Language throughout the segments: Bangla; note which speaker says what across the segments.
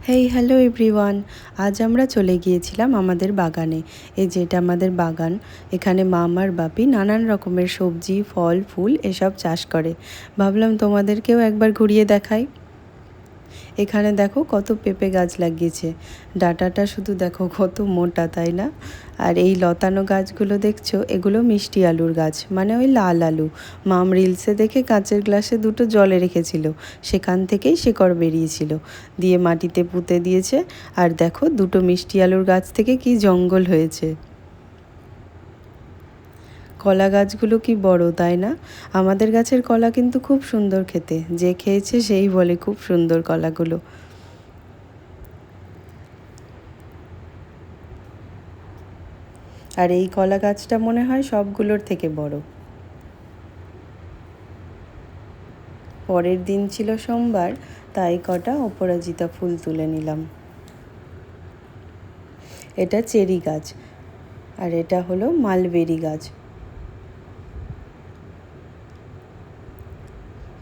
Speaker 1: Hello everyone. আজ আমরা চলে গিয়েছিলাম আমাদের বাগানে। এই যে এটা আমাদের বাগান। এখানে মামা আর বাপি নানান রকমের সবজি, ফল, ফুল এসব চাষ করে। ভাবলাম তোমাদেরকেও একবার ঘুরিয়ে দেখাই। এখানে দেখো কত পেঁপে গাছ লাগিয়েছে। ডাঁটাটা শুধু দেখো কত মোটা, তাই না? আর এই লতানো গাছগুলো দেখছো, এগুলো মিষ্টি আলুর গাছ, মানে ওই লাল আলু। মাম রিলসে দেখে কাঁচের গ্লাসে দুটো জলে রেখেছিল, সেখান থেকেই শিকড় বেরিয়েছিল, দিয়ে মাটিতে পুঁতে দিয়েছে। আর দেখো দুটো মিষ্টি আলুর গাছ থেকে কি জঙ্গল হয়েছে। কলা গাছগুলো কি বড়, তাই না? আমাদের গাছের কলা কিন্তু খুব সুন্দর খেতে, যে খেয়েছে সেই বলে খুব সুন্দর কলাগুলো। আর এই কলা গাছটা মনে হয় সবগুলোর থেকে বড়। পরের দিন ছিল সোমবার, তাই কটা অপরাজিতা ফুল তুলে নিলাম। এটা চেরি গাছ, আর এটা হলো মালবেরি গাছ।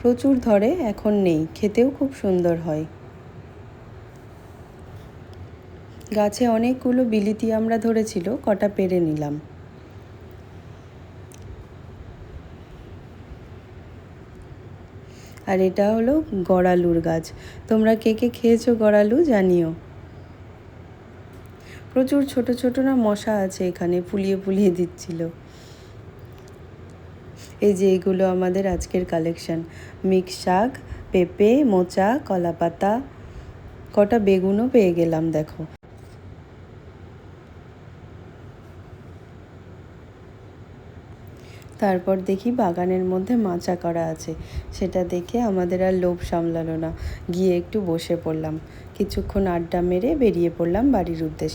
Speaker 1: প্রচুর ধরে, এখন নেই, খেতেও খুব সুন্দর হয়। গাছে অনেকগুলো বিলিতি আমড়া ধরেছিল, কটা পেরে নিলাম। আর এটা হলো গড়ালুর গাছ। তোমরা কে কে খেয়েছো গড়ালু জানিও। প্রচুর ছোট ছোট না মশা আছে এখানে, ফুলিয়ে ফুলিয়ে দিচ্ছিল। এই যে এগুলো আমাদের আজকের কালেকশন: মিক্স শাক, পেঁপে, মোচা, কলাপাতা, কটা বেগুনও পেয়ে গেলাম দেখো। তারপর দেখি বাগানের মধ্যে মাচা করা আছে, সেটা দেখে আমাদের আর লোভ সামলালো না, গিয়ে একটু বসে পড়লাম। কিছুক্ষণ আড্ডা মেরে বেরিয়ে পড়লাম বাড়ির উদ্দেশ্যে।